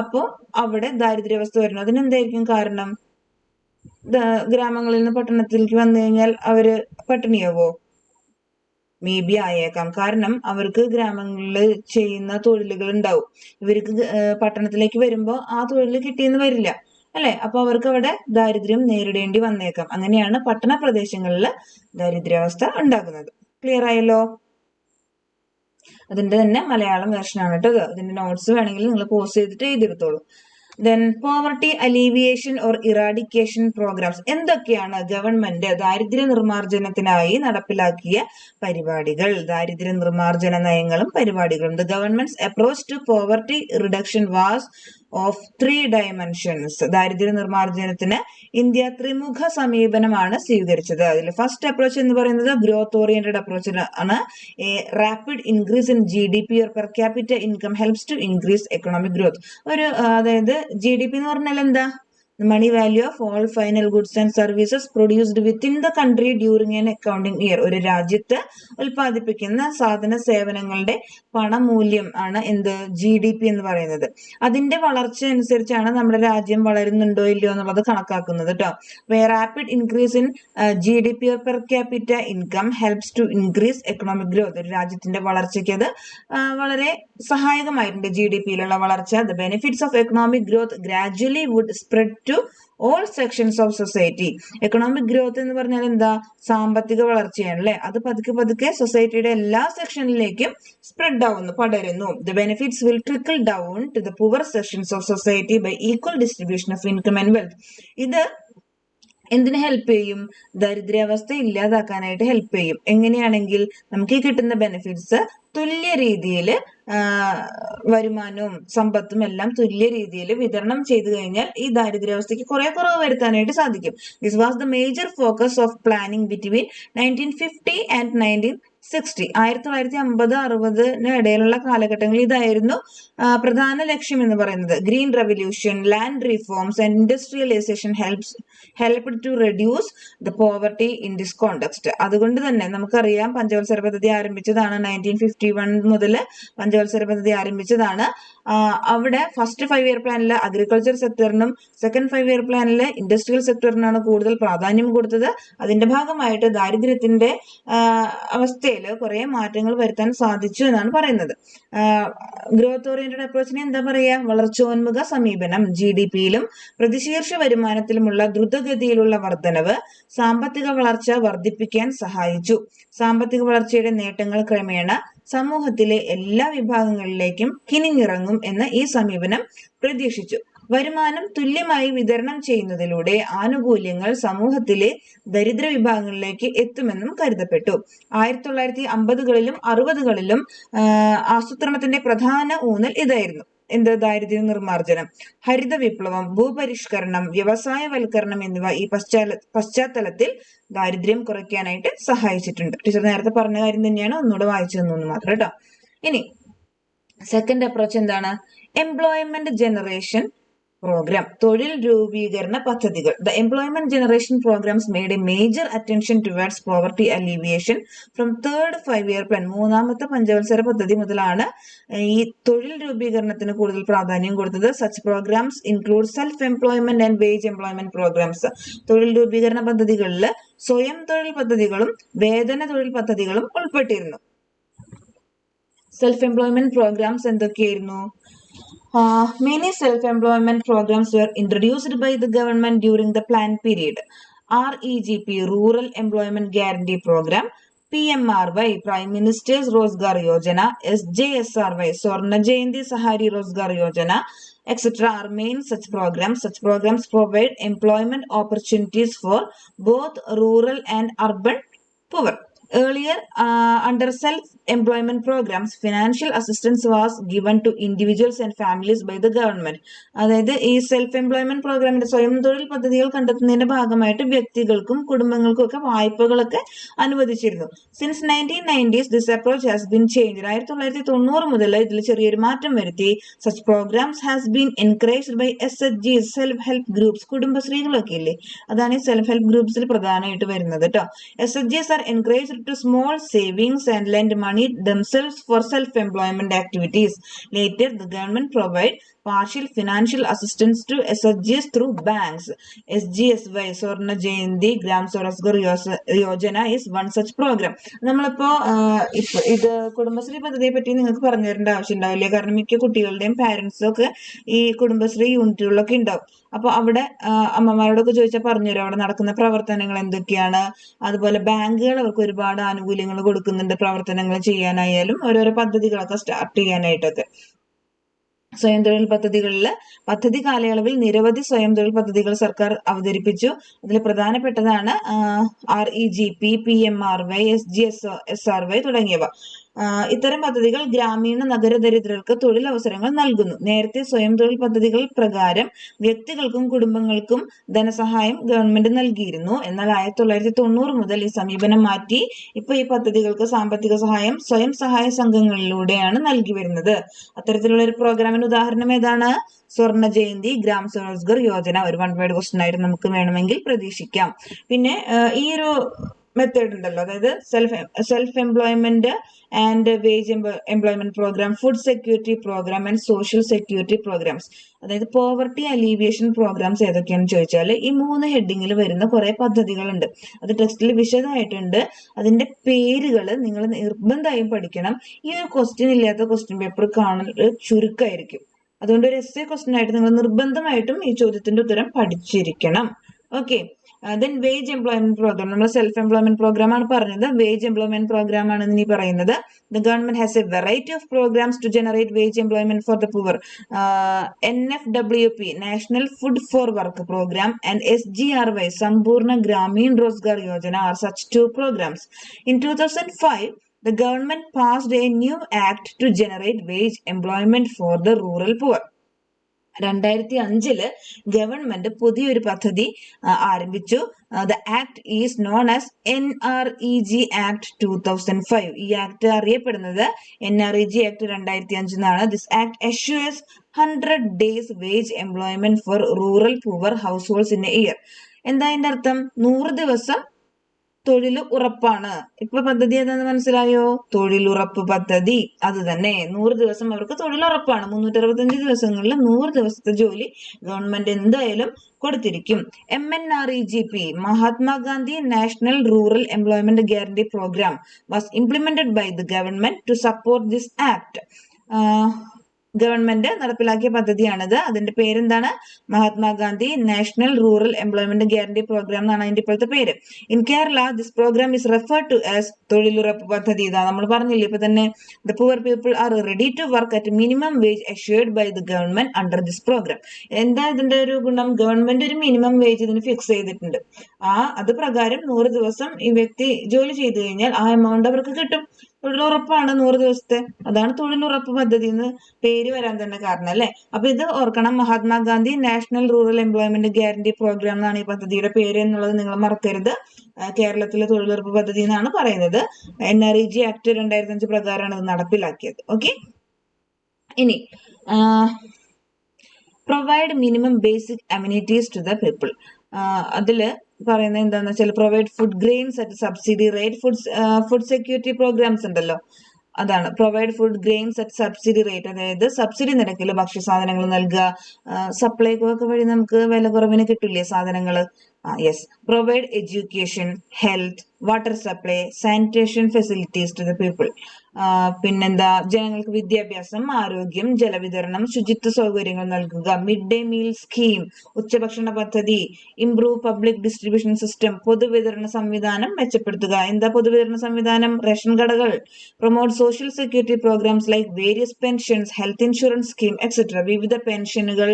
അപ്പോ അവിടെ ദാരിദ്ര്യാവസ്ഥ വരുന്നു. അതിനെന്തായിരിക്കും കാരണം? ഗ്രാമങ്ങളിൽ നിന്ന് പട്ടണത്തിലേക്ക് വന്നു കഴിഞ്ഞാൽ അവര് പട്ടിണിയാവോ? മേ ബി ആയേക്കാം. കാരണം അവർക്ക് ഗ്രാമങ്ങളിൽ ചെയ്യുന്ന തൊഴിലുകൾ ഉണ്ടാവും. ഇവർക്ക് പട്ടണത്തിലേക്ക് വരുമ്പോൾ ആ തൊഴിൽ കിട്ടിയെന്ന് വരില്ല അല്ലെ? അപ്പൊ അവർക്ക് അവിടെ ദാരിദ്ര്യം നേരിടേണ്ടി വന്നേക്കാം. അങ്ങനെയാണ് പട്ടണ പ്രദേശങ്ങളിൽ ദാരിദ്ര്യാവസ്ഥ ഉണ്ടാകുന്നത്. ക്ലിയർ ആയല്ലോ? അതിന്റെ തന്നെ മലയാളം വെർഷനാണ് കേട്ടോ. ഇതിന്റെ നോട്ട്സ് വേണമെങ്കിൽ നിങ്ങൾ പോസ്റ്റ് ചെയ്തിട്ട് എഴുതിയെടുത്തോളൂ. Then poverty alleviation or eradication programmes. എന്തൊക്കെയാണ് ഗവൺമെന്റ് ദാരിദ്ര്യ നിർമ്മാർജ്ജനത്തിനായി നടപ്പിലാക്കിയ പരിപാടികൾ? ദാരിദ്ര്യ നിർമ്മാർജ്ജന നയങ്ങളും പരിപാടികളും. The government's approach to poverty reduction was of 3 dimensions. ദാരിദ്ര്യ നിർമ്മാർജ്ജനത്തിന് ഇന്ത്യ ത്രിമുഖ സമീപനമാണ് സ്വീകരിച്ചത്. അതിൽ ഫസ്റ്റ് അപ്രോച്ച് എന്ന് പറയുന്നത് ഗ്രോത്ത് ഓറിയന്റഡ് അപ്രോച്ച് ആണ്. A rapid increase in GDP or per capita income helps to increase economic growth. അതായത് GDP എന്ന് പറഞ്ഞാൽ എന്താ? Money value of all final goods and services produced within the country during an accounting year. ഒരു രാജ്യത്ത് ഉൽപ്പാദിപ്പിക്കുന്ന സാധന സേവനങ്ങളുടെ പണമൂല്യം ആണ് എന്ത്? GDP എന്ന് പറയുന്നത്. അതിന്റെ വളർച്ച അനുസരിച്ചാണ് നമ്മുടെ രാജ്യം വളരുന്നുണ്ടോ ഇല്ലയോ എന്നുള്ളത് കണക്കാക്കുന്നത് കേട്ടോ. Rapid increase in GDP or per capita income helps to increase economic growth. ഒരു രാജ്യത്തിന്റെ വളർച്ചയ്ക്ക് അത് വളരെ സഹായകമായിട്ടുണ്ട്, GDP-യിലുള്ള വളർച്ച. The benefits of economic growth gradually would spread to all sections of society. Economic growth എന്ന് പറഞ്ഞാൽ എന്താ? സാമ്പത്തിക വളർച്ചയാണ് അല്ലെ? അത് പതുക്കെ സൊസൈറ്റിയുടെ എല്ലാ സെക്ഷനിലേക്കും സ്പ്രെഡ് ആവുന്നു, പടരുന്നു. The benefits will trickle down to the poor sections of society by equal distribution of income and wealth. ഇത് എന്തിനു ഹെൽപ്പ് ചെയ്യും? ദരിദ്രാവസ്ഥ ഇല്ലാതാക്കാനായിട്ട് ഹെൽപ്പ് ചെയ്യും. എങ്ങനെയാണെങ്കിൽ നമുക്ക് ഈ കിട്ടുന്ന ബെനിഫിറ്റ്സ് തുല്യ രീതിയിൽ വരുമാനവും സമ്പത്തും എല്ലാം തുല്യ രീതിയിൽ വിതരണം ചെയ്തു കഴിഞ്ഞാൽ ഈ ദാരിദ്ര്യാവസ്ഥയ്ക്ക് കുറെ കുറവ് വരുത്താനായിട്ട് സാധിക്കും. This was the major focus of planning between 1950 and 1960. 1950-60 ഇടയിലുള്ള കാലഘട്ടങ്ങളിൽ ഇതായിരുന്നു പ്രധാന ലക്ഷ്യം എന്ന് പറയുന്നത്. Green revolution, land reforms and industrialisation helped to reduce the poverty in this context. അതുകൊണ്ട് തന്നെ നമുക്കറിയാം പഞ്ചവത്സര പദ്ധതി ആരംഭിച്ചതാണ് 1951 മുതൽ പഞ്ചവത്സര പദ്ധതി ആരംഭിച്ചതാണ്. അവിടെ ഫസ്റ്റ് 5 year പ്ലാനിൽ അഗ്രികൾച്ചർ സെക്ടറിനും സെക്കൻഡ് 5 year പ്ലാനിൽ ഇൻഡസ്ട്രിയൽ സെക്ടറിനാണ് കൂടുതൽ പ്രാധാന്യം കൊടുത്തത്. അതിന്റെ ഭാഗമായിട്ട് ദാരിദ്ര്യത്തിന്റെ അവസ്ഥയിൽ കുറെ മാറ്റങ്ങൾ വരുത്താൻ സാധിച്ചു എന്നാണ് പറയുന്നത്. ഗ്രോത്ത് ഓറിയന്റഡ് അപ്രോച്ചിനെ എന്താ പറയാ? വളർച്ചോന്മുഖ സമീപനം. GDP-യിലും പ്രതിശീർഷ വരുമാനത്തിലുമുള്ള ദ്രുതഗതിയിലുള്ള വർധനവ് സാമ്പത്തിക വളർച്ച വർദ്ധിപ്പിക്കാൻ സഹായിച്ചു. സാമ്പത്തിക വളർച്ചയുടെ നേട്ടങ്ങൾ ക്രമേണ സമൂഹത്തിലെ എല്ലാ വിഭാഗങ്ങളിലേക്കും കിനിഞ്ഞിറങ്ങും എന്ന് ഈ സമീപനം പ്രതീക്ഷിച്ചു. വരുമാനം തുല്യമായി വിതരണം ചെയ്യുന്നതിലൂടെ ആനുകൂല്യങ്ങൾ സമൂഹത്തിലെ ദരിദ്ര വിഭാഗങ്ങളിലേക്ക് എത്തുമെന്നും കരുതപ്പെട്ടു. 1950-കളിലും 60-കളിലും ആസൂത്രണത്തിന്റെ പ്രധാന ഊന്നൽ ഇതായിരുന്നു. എന്ത്? ദാരിദ്ര്യ നിർമ്മാർജ്ജനം. ഹരിത വിപ്ലവം, ഭൂപരിഷ്കരണം, വ്യവസായവൽക്കരണം എന്നിവ ഈ പശ്ചാത്തലത്തിൽ ദാരിദ്ര്യം കുറയ്ക്കാനായിട്ട് സഹായിച്ചിട്ടുണ്ട്. ടീച്ചർ നേരത്തെ പറഞ്ഞ കാര്യം തന്നെയാണ്, ഒന്നുകൂടെ വായിച്ചു തന്നു മാത്രം കേട്ടോ. ഇനി സെക്കൻഡ് അപ്രോച്ച് എന്താണ്? Employment generation program. തൊഴിൽ രൂപീകരണ പദ്ധതികൾ. The employment generation programs made a major attention towards poverty alleviation from third 5-year plan. മൂന്നാമത്തെ പഞ്ചവത്സര പദ്ധതി മുതലാണ് ഈ തൊഴിൽ രൂപീകരണത്തിന് കൂടുതൽ പ്രാധാന്യം കൊടുത്തത്. Such programs include self-employment and wage employment programs. തൊഴിൽ രൂപീകരണ പദ്ധതികളിൽ സ്വയം തൊഴിൽ പദ്ധതികളും വേതന തൊഴിൽ പദ്ധതികളും ഉൾപ്പെട്ടിരുന്നു. Self-employment programs എന്തൊക്കെയായിരുന്നു? Many self-employment programs were introduced by the government during the plan period. REGP, Rural Employment Guarantee Program, PMRY, Prime Minister's Rozgar Yojana, SJSRY, Swarna Jayanti Sahari Rozgar Yojana, etc. are main such programs. Such programs provide employment opportunities for both rural and urban poor. Earlier, under self-employment programs, financial assistance was given to individuals and families by the government. അതായത് ഈ സെൽഫ് എംപ്ലോയ്മെന്റ് പ്രോഗ്രാമിന്റെ സ്വയം തൊഴിൽ പദ്ധതികൾ കണ്ടെത്തുന്നതിന്റെ ഭാഗമായിട്ട് വ്യക്തികൾക്കും കുടുംബങ്ങൾക്കും ഒക്കെ വായ്പകളൊക്കെ അനുവദിച്ചിരുന്നു. Since 1990s, this approach has been changed. 1990 മുതൽ ഇതിൽ ചെറിയൊരു മാറ്റം വരുത്തി. Such programs has been encouraged by SHGs, self help groups. കുടുംബശ്രീകളൊക്കെ ഇല്ലേ, അതാണ് ഈ സെൽഫ് ഹെൽപ്പ് ഗ്രൂപ്പ്സിൽ പ്രധാനമായിട്ട് വരുന്നത് കേട്ടോ. SHGs are encouraged to small savings and lend money themselves for self-employment activities. Later, the government provide partial financial assistance to SHGs through banks. SGSY, Swarna Jayanti Gram Rozgar Yojana is one such program. നമ്മളിപ്പോ ഇത് കുടുംബശ്രീ പദ്ധതിയെ പറ്റി നിങ്ങൾക്ക് പറഞ്ഞു തരേണ്ട ആവശ്യം ഉണ്ടാവില്ല. കാരണം മിക്ക കുട്ടികളുടെയും പാരന്റ്സും ഒക്കെ ഈ കുടുംബശ്രീ യൂണിറ്റുകളിലൊക്കെ ഉണ്ടാവും. അപ്പൊ അവിടെ അമ്മമാരോടൊക്കെ ചോദിച്ചാൽ പറഞ്ഞുതരും അവിടെ നടക്കുന്ന പ്രവർത്തനങ്ങൾ എന്തൊക്കെയാണ്. അതുപോലെ ബാങ്കുകൾ അവർക്ക് ഒരുപാട് ആനുകൂല്യങ്ങൾ കൊടുക്കുന്നുണ്ട് പ്രവർത്തനങ്ങൾ ചെയ്യാനായാലും ഓരോരോ പദ്ധതികളൊക്കെ സ്റ്റാർട്ട് ചെയ്യാനായിട്ടൊക്കെ. സ്വയം തൊഴിൽ പദ്ധതികളിൽ പദ്ധതി കാലയളവിൽ നിരവധി സ്വയം തൊഴിൽ പദ്ധതികൾ സർക്കാർ അവതരിപ്പിച്ചു. അതിൽ പ്രധാനപ്പെട്ടതാണ് REGP, PMRY, SGSRY തുടങ്ങിയവ. ഇത്തരം പദ്ധതികൾ ഗ്രാമീണ നഗര ദരിദ്രർക്ക് തൊഴിലവസരങ്ങൾ നൽകുന്നു. നേരത്തെ സ്വയം തൊഴിൽ പദ്ധതികൾ പ്രകാരം വ്യക്തികൾക്കും കുടുംബങ്ങൾക്കും ധനസഹായം ഗവൺമെന്റ് നൽകിയിരുന്നു. എന്നാൽ 1990 മുതൽ ഈ സമീപനം മാറ്റി ഇപ്പൊ ഈ പദ്ധതികൾക്ക് സാമ്പത്തിക സഹായം സ്വയം സഹായ സംഘങ്ങളിലൂടെയാണ് നൽകി വരുന്നത്. അത്തരത്തിലുള്ള ഒരു പ്രോഗ്രാമിന് ഉദാഹരണം ഏതാണ്? സ്വർണ ജയന്തി ഗ്രാം സ്വരോസ്ഗർ യോജന. ഒരു 1 വേർഡ് ക്വസ്റ്റ്യൻ ആയിട്ട് നമുക്ക് വേണമെങ്കിൽ പ്രതീക്ഷിക്കാം. പിന്നെ ഈ ഒരു മെത്തേഡ് ഉണ്ടല്ലോ, അതായത് self employment and wage employment programme, food security programme and social security programmes. അതായത് പോവർട്ടി അലീവിയേഷൻ പ്രോഗ്രാംസ് ഏതൊക്കെയാണെന്ന് ചോദിച്ചാൽ ഈ 3 ഹെഡിങ്ങിൽ വരുന്ന കുറെ പദ്ധതികളുണ്ട്. അത് ടെക്സ്റ്റിൽ വിശദമായിട്ടുണ്ട്. അതിന്റെ പേരുകൾ നിങ്ങൾ നിർബന്ധമായും പഠിക്കണം. ഈ ഒരു ക്വസ്റ്റ്യൻ ഇല്ലാത്ത ക്വസ്റ്റ്യൻ പേപ്പർ കാണൽ ചുരുക്കമായിരിക്കും. അതുകൊണ്ട് ഒരു എസ്സേ ക്വസ്റ്റ്യൻ ആയിട്ട് നിങ്ങൾ നിർബന്ധമായിട്ടും ഈ ചോദ്യത്തിന്റെ ഉത്തരം പഠിച്ചിരിക്കണം. Okay. Then wage employment programme. നമ്മൾ സെൽഫ് എംപ്ലോയ്മെന്റ് പ്രോഗ്രാം ആണ് പറഞ്ഞത്. വേജ് എംപ്ലോയ്മെന്റ് പ്രോഗ്രാം ആണ് ഇനി പറയുന്നത്. The government has a variety of programs to generate wage employment for the poor. NFWP, National Food for Work Program, and SGRY, Sampurna Gramin Rozgar Yojana are such 2 programs. In 2005, the government passed a new act to generate wage employment for the rural poor. 2005 government പുതിയൊരു പദ്ധതി ആരംഭിച്ചു. The act is known as NREG Act 2005. ഈ ആക്ട് അറിയപ്പെടുന്നത് NREG Act 2005 എന്നാണ്. This act assures 100 days wage employment for rural poor households in a year. എന്താ അതിന്റെ അർത്ഥം? 100 ദിവസം തൊഴിൽ ഉറപ്പാണ്. ഇപ്പൊ പദ്ധതി ഏതാന്ന് മനസ്സിലായോ? തൊഴിലുറപ്പ് പദ്ധതി. അത് തന്നെ, 100 ദിവസം അവർക്ക് തൊഴിലുറപ്പാണ്. 365 ദിവസങ്ങളിൽ 100 ദിവസത്തെ ജോലി ഗവൺമെന്റ് എന്തായാലും കൊടുത്തിരിക്കും. MNREGP, Mahatma Gandhi national rural employment guarantee programme, was implemented by the government to support this act. Government നടപ്പിലാക്കിയ പദ്ധതിയാണിത്. അതിന്റെ പേരെന്താണ്? Mahatma Gandhi national rural employment guarantee programme എന്നാണ് അതിന്റെ ഇപ്പോഴത്തെ പേര്. In Kerala this programme is referred to as തൊഴിലുറപ്പ് പദ്ധതി. ഇതാ നമ്മൾ പറഞ്ഞില്ലേ ഇപ്പൊ തന്നെ. The poor people are ready to work at minimum wage assured by the government under this programme. എന്താ ഇതിന്റെ ഒരു ഗുണം? ഗവൺമെന്റ് ഒരു മിനിമം വേജ് ഇതിന് ഫിക്സ് ചെയ്തിട്ടുണ്ട്. അത് പ്രകാരം 100 ദിവസം ഈ വ്യക്തി ജോലി ചെയ്തു കഴിഞ്ഞാൽ ആ എമൗണ്ട് അവർക്ക് കിട്ടും. തൊഴിലുറപ്പാണ് 100 ദിവസത്തെ. അതാണ് തൊഴിലുറപ്പ് പദ്ധതി എന്ന് പേര് വരാൻ തന്നെ കാരണം അല്ലെ. അപ്പൊ ഇത് ഓർക്കണം. Mahatma Gandhi national rural employment guarantee programme എന്നാണ് ഈ പദ്ധതിയുടെ പേര് എന്നുള്ളത് നിങ്ങൾ മറക്കരുത്. കേരളത്തിലെ തൊഴിലുറപ്പ് പദ്ധതി എന്നാണ് പറയുന്നത്. NREG ആക്ട് 2005 പ്രകാരമാണ് ഇത് നടപ്പിലാക്കിയത്. ഓക്കെ. ഇനി provide minimum basic amenities to the people. അതില് പറയുന്നത് എന്താന്ന് വെച്ചാൽ provide food grains at subsidy rate, food security programmes ഉണ്ടല്ലോ, അതാണ് provide food grains at subsidy rate. അതായത് സബ്സിഡി നിരക്കിൽ ഭക്ഷ്യസാധനങ്ങൾ നൽകുക. സപ്ലൈകോ ഒക്കെ വഴി നമുക്ക് വില കുറവിന് കിട്ടില്ലേ സാധനങ്ങൾ. Yes. Provide education, health, water supply, sanitation facilities to the people. പിന്നെന്താ, ജനങ്ങൾക്ക് വിദ്യാഭ്യാസം, ആരോഗ്യം, ജലവിതരണം, ശുചിത്വ സൗകര്യങ്ങൾ നൽകുക. മിഡ് ഡേ മീൽ സ്കീം, ഉച്ചഭക്ഷണ പദ്ധതി. ഇംപ്രൂവ് പബ്ലിക് ഡിസ്ട്രിബ്യൂഷൻ സിസ്റ്റം, പൊതുവിതരണ സംവിധാനം മെച്ചപ്പെടുത്തുക. എന്താ പൊതുവിതരണ സംവിധാനം? റേഷൻ കടകൾ. Promote social security programmes like various pensions, health insurance scheme etcetera. വിവിധ പെൻഷനുകൾ,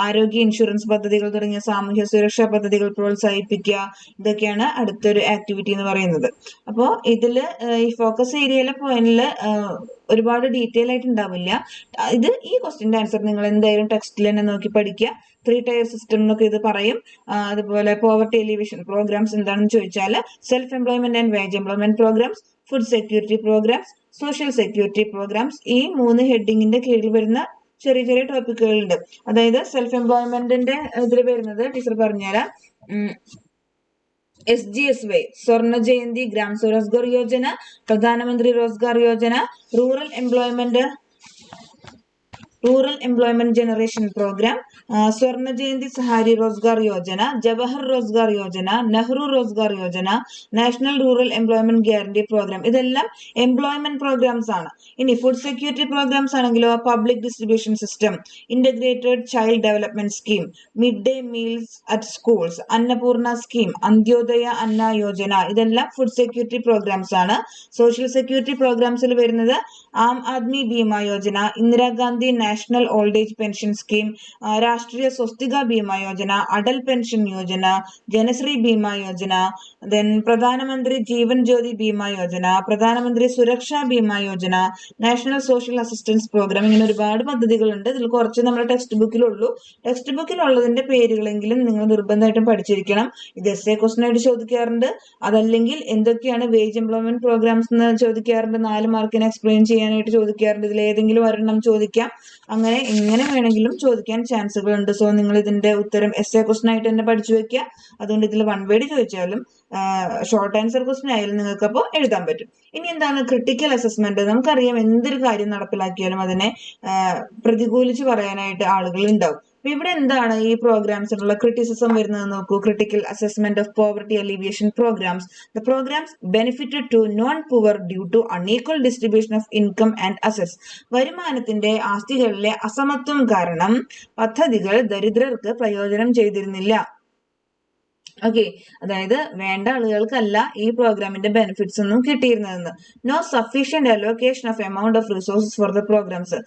ആരോഗ്യ ഇൻഷുറൻസ് പദ്ധതികൾ തുടങ്ങിയ സാമൂഹ്യ സുരക്ഷാ പദ്ധതികൾ പ്രോത്സാഹിപ്പിക്കുക. ഇതൊക്കെയാണ് അടുത്തൊരു ആക്ടിവിറ്റി എന്ന് പറയുന്നത്. അപ്പോ ഇതില് ഈ ഫോക്കസ് ഏരിയയിലെ പോയിന്റില് ഒരുപാട് ഡീറ്റെയിൽ ആയിട്ട് ഉണ്ടാവില്ല. ഈ ക്വസ്റ്റ്യന്റെ ആൻസർ നിങ്ങൾ എന്തായാലും ടെക്സ്റ്റിൽ തന്നെ നോക്കി പഠിക്കുക. 3 ടയർ സിസ്റ്റം എന്നൊക്കെ ഇത് പറയും. അതുപോലെ പോവർട്ടി എലിവേഷൻ പ്രോഗ്രാംസ് എന്താണെന്ന് ചോദിച്ചാൽ self employment and wage employment programmes, food security programmes, social security programmes. ഈ 3 ഹെഡിങ്ങിന്റെ കീഴിൽ വരുന്ന ചെറിയ ചെറിയ ടോപ്പിക്കുകളുണ്ട്. അതായത് സെൽഫ് എംപ്ലോയ്മെന്റിന്റെ ഇതിൽ വരുന്നത് ടീച്ചർ പറഞ്ഞുതരാം. SGSY, സ്വർണ്ണ Jayanti gram Swarozgar Yojana, Pradhan Mantri Rozgar Yojana, rural employment generation programme, Swarna Jayanti Sahari Rozgar Yojana, Jawahar Rozgar Yojana, Nehru Rozgar Yojana, national rural employment guarantee programme. ഇതെല്ലാം എംപ്ലോയ്മെന്റ് പ്രോഗ്രാംസ് ആണ്. ഇനി ഫുഡ് സെക്യൂരിറ്റി പ്രോഗ്രാംസ് ആണെങ്കിലോ public distribution system, integrated child development scheme, mid day meals at schools, Annapurna scheme, Antyodaya Anna Yojana. ഇതെല്ലാം ഫുഡ് സെക്യൂരിറ്റി പ്രോഗ്രാംസ് ആണ്. സോഷ്യൽ സെക്യൂരിറ്റി പ്രോഗ്രാംസിൽ വരുന്നത് Aam Aadmi Bima Yojana, Indira Gandhi national old age pension scheme, Rashtriya Swasthya Bima Yojana, Atal pension Yojana, Janashree Bima Yojana, then Pradhan Mantri Jeevan Jyoti Bima Yojana, Pradhan Mantri Suraksha Bima Yojana, national social assistance programme. ഇങ്ങനെ ഒരുപാട് പദ്ധതികളുണ്ട്. ഇതിൽ കുറച്ച് നമ്മുടെ ടെക്സ്റ്റ് ബുക്കിലുള്ളൂ. ടെക്സ്റ്റ് ബുക്കിലുള്ളതിന്റെ പേരുകളെങ്കിലും നിങ്ങൾ നിർബന്ധമായിട്ടും പഠിച്ചിരിക്കണം. ഇത് എസ്എ ക്വസ്റ്റൻ ആയിട്ട് ചോദിക്കാറുണ്ട്. അതല്ലെങ്കിൽ എന്തൊക്കെയാണ് വേജ് എംപ്ലോയ്മെന്റ് പ്രോഗ്രാംസ് എന്ന് ചോദിക്കാറുണ്ട്. 4 മാർക്കിന് എക്സ്പ്ലെയിൻ ചെയ്യാനായിട്ട് ചോദിക്കാറുണ്ട്. ഇതിൽ ഏതെങ്കിലും ഒരെണ്ണം ചോദിക്കാം. അങ്ങനെ എങ്ങനെ വേണമെങ്കിലും ചോദിക്കാൻ ചാൻസുകൾ ഉണ്ട്. സോ നിങ്ങൾ ഇതിന്റെ ഉത്തരം എസ്എ ക്വസ്റ്റൻ ആയിട്ട് തന്നെ പഠിച്ചു വെക്കുക. അതുകൊണ്ട് ഇതിൽ 1 വേർഡ് ചോദിച്ചാലും ഷോർട്ട് ആൻസർ ക്വസ്റ്റൻ ആയാലും നിങ്ങൾക്ക് അപ്പോൾ എഴുതാൻ പറ്റും. ഇനി എന്താണ് ക്രിട്ടിക്കൽ അസസ്മെന്റ്? നമുക്കറിയാം എന്തൊരു കാര്യം നടപ്പിലാക്കിയാലും അതിനെ പ്രതികൂലിച്ച് പറയാനായിട്ട് ആളുകൾ ഉണ്ടാവും. അപ്പൊ ഇവിടെ എന്താണ് ഈ പ്രോഗ്രാംസിനുള്ള ക്രിറ്റിസിസം വരുന്നത് നോക്കൂ. Critical assessment of poverty alleviation programmes. The programmes benefited to non poor due to unequal distribution of income and assets. വരുമാനത്തിന്റെ ആസ്തികളിലെ അസമത്വം കാരണം പദ്ധതികൾ ദരിദ്രർക്ക് പ്രയോജനം ചെയ്തിരുന്നില്ല. ഓക്കെ, അതായത് വേണ്ട ആളുകൾക്കല്ല ഈ പ്രോഗ്രാമിന്റെ ബെനിഫിറ്റ്സ് ഒന്നും കിട്ടിയിരുന്നതെന്ന്. No sufficient allocation of amount of resources for the programmes.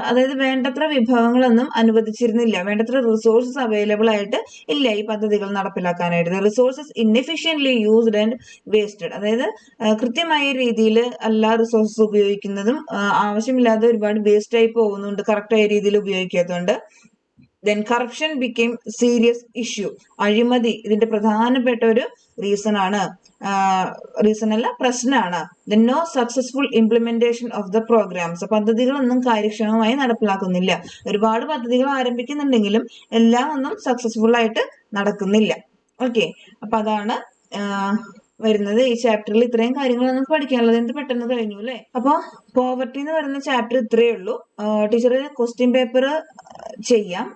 അതായത് വേണ്ടത്ര വിഭവങ്ങളൊന്നും അനുവദിച്ചിരുന്നില്ല, വേണ്ടത്ര റിസോഴ്സസ് അവൈലബിൾ ആയിട്ട് ഇല്ല ഈ പദ്ധതികൾ നടപ്പിലാക്കാനായിട്ട്. Resources inefficiently used and wasted. അതായത് കൃത്യമായ രീതിയിൽ എല്ലാ റിസോഴ്സസ് ഉപയോഗിക്കുന്നതും ആവശ്യമില്ലാതെ ഒരുപാട് വേസ്റ്റ് ആയി പോകുന്നുണ്ട് കറക്റ്റായ രീതിയിൽ ഉപയോഗിക്കാത്തതുകൊണ്ട്. Then corruption became serious issue. അഴിമതി ഇതിന്റെ പ്രധാനപ്പെട്ട ഒരു പ്രശ്നമാണ്. Then no successful implementation of the programmes. പദ്ധതികളൊന്നും കാര്യക്ഷമമായി നടപ്പിലാക്കുന്നില്ല. ഒരുപാട് പദ്ധതികൾ ആരംഭിക്കുന്നുണ്ടെങ്കിലും എല്ലാം ഒന്നും സക്സസ്ഫുൾ ആയിട്ട് നടക്കുന്നില്ല. ഓക്കെ, അപ്പൊ അതാണ് വരുന്നത്. ഈ ചാപ്റ്ററിൽ ഇത്രയും കാര്യങ്ങൾ നമുക്ക് പഠിക്കാനുള്ളത്. എന്ത് പെട്ടെന്ന് കഴിഞ്ഞു അല്ലെ? അപ്പൊ പോവർട്ടി എന്ന് പറയുന്ന ചാപ്റ്റർ ഇത്രയേ ഉള്ളൂ. ടീച്ചർ ക്വസ്റ്റ്യൻ പേപ്പർ ചെയ്യാം.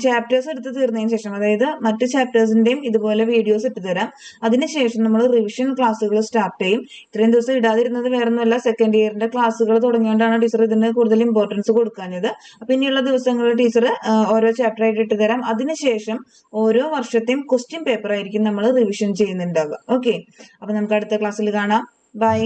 ചാപ്റ്റേഴ്സ് എടുത്ത് തീർന്നതിന് ശേഷം, അതായത് മറ്റു ചാപ്റ്റേഴ്സിന്റെയും ഇതുപോലെ വീഡിയോസ് ഇട്ട് തരാം. അതിനുശേഷം നമ്മൾ റിവിഷൻ ക്ലാസ്സുകൾ സ്റ്റാർട്ട് ചെയ്യും. ഇത്രയും ദിവസം ഇടാതിരുന്നത് വേറൊന്നുമല്ല, സെക്കൻഡ് ഇയറിന്റെ ക്ലാസ്സുകൾ തുടങ്ങിയോണ്ടാണ് ടീച്ചർ ഇതിന് കൂടുതൽ ഇമ്പോർട്ടൻസ് കൊടുക്കാഞ്ഞത്. അപ്പൊ ഇനിയുള്ള ദിവസങ്ങളിൽ ടീച്ചർ ഓരോ ചാപ്റ്റർ ആയിട്ട് ഇട്ട് തരാം. അതിനുശേഷം ഓരോ വർഷത്തെയും ക്വസ്റ്റ്യൻ പേപ്പർ ആയിരിക്കും നമ്മൾ റിവിഷൻ ചെയ്യുന്നുണ്ടാവുക. ഓക്കെ, അപ്പൊ നമുക്ക് അടുത്ത ക്ലാസ്സിൽ കാണാം. ബൈ.